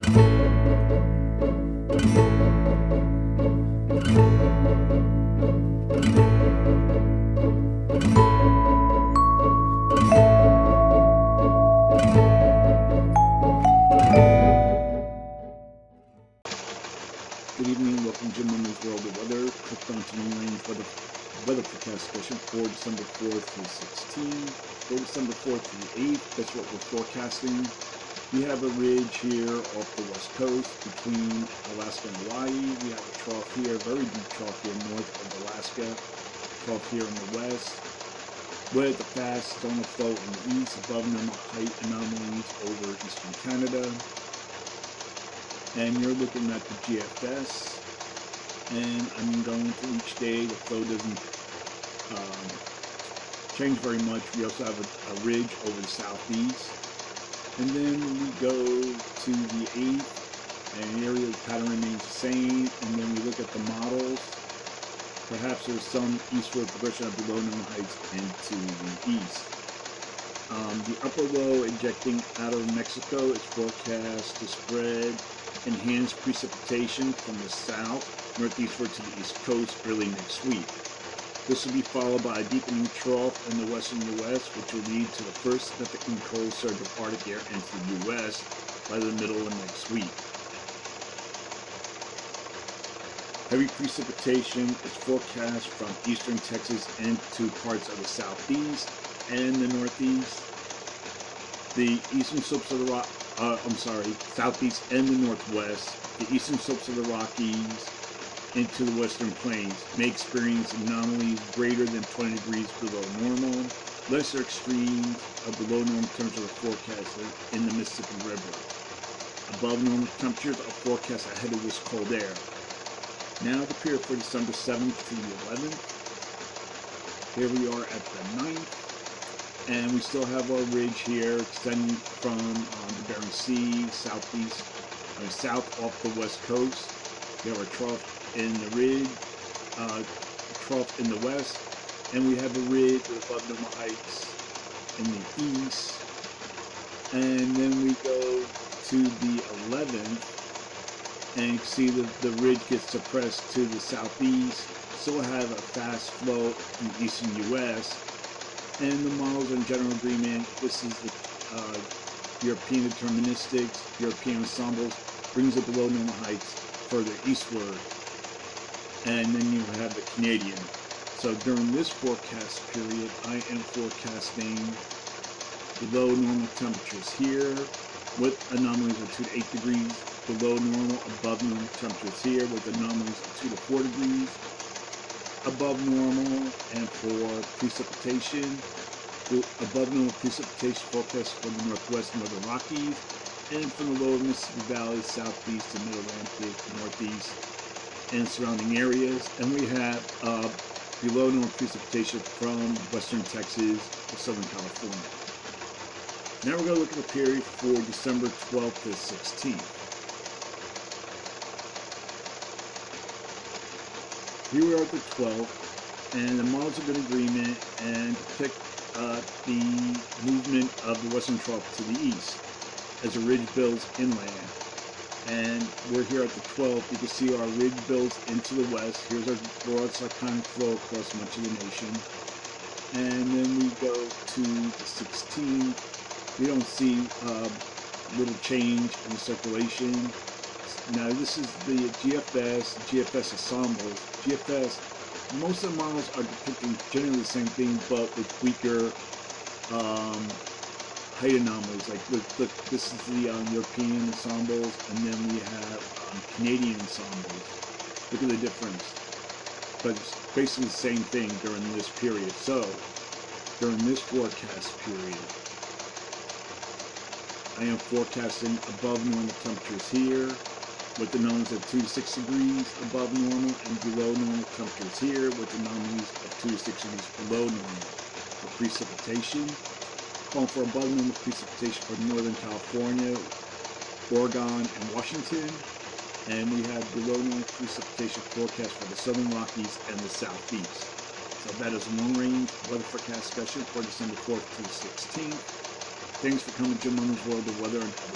Good evening, welcome to Jim Mooney's World of Weather. Clicked onto Long Range Weather Forecast Session for December 4th to 16th. For December 4th to the 8th, that's what we're forecasting. We have a ridge here off the west coast between Alaska and Hawaii. We have a trough here, very deep trough here north of Alaska. Trough here in the west. With a fast zone of flow in the east, above normal height anomalies over eastern Canada. And you're looking at the GFS, and I'm going through each day. The flow doesn't change very much. We also have a ridge over the southeast. And then we go to the 8th, and the area pattern remains the same. And then we look at the models. Perhaps there's some eastward progression of below normal heights into the east. The upper low injecting out of Mexico is forecast to spread enhanced precipitation from the south northeastward to the east coast early next week. This will be followed by a deepening trough in the western U.S., which will lead to the first significant cold surge of Arctic air into the U.S. by the middle of next week. Heavy precipitation is forecast from eastern Texas into parts of the southeast and the northeast. The eastern slopes of the southeast and the northwest, the eastern slopes of the Rockies into the western plains may experience anomalies greater than 20 degrees below normal. Lesser extremes of below normal temperatures are forecasted in the Mississippi River. Above normal temperatures are forecast ahead of this cold air. Now the period for December 7th to the 11th. Here we are at the 9th. And we still have our ridge here extending from the Bering Sea, south off the west coast. We have our trough in the ridge, trough in the west, and we have a ridge with above normal heights in the east. And then we go to the 11th, and you can see that the ridge gets suppressed to the southeast. Still have a fast flow in the eastern U.S., and the models are in general agreement. This is the European deterministics, European ensembles, brings it below normal heights further eastward. And then you have the Canadian. So during this forecast period, I am forecasting below normal temperatures here with anomalies of 2 to 8 degrees, below normal, above normal temperatures here with anomalies of 2 to 4 degrees. Above normal, and for precipitation, above normal precipitation forecast from the northwest and northern Rockies, and from the lower Mississippi Valley, southeast and mid-Atlantic, northeast, and surrounding areas. And we have below normal precipitation from western Texas to southern California. Now we're going to look at the period for December 12th to 16th. Here we are at the 12th, and the models have been in agreement and depict the movement of the western trough to the east as a ridge builds inland. And we're here at the 12th. You can see our ridge builds into the west. Here's our broad cyclonic flow across much of the nation. And then we go to the 16th. We don't see little change in the circulation. Now this is the GFS ensembles. GFS, most of the models are depicting generally the same thing, but with weaker height anomalies. Like look, this is the European ensembles, and then we have Canadian ensembles. Look at the difference. But it's basically the same thing during this period. So during this forecast period, I am forecasting above normal temperatures here, with anomalies of 2 to 6 degrees above normal, and below normal temperatures here, with anomalies of 2 to 6 degrees below normal. For precipitation, calling for above normal precipitation for Northern California, Oregon, and Washington. And we have below normal precipitation forecast for the Southern Rockies and the Southeast. So that is a long-range weather forecast session for December 4th to 16th. Thanks for coming to Jim Mooney's World of Weather, and have a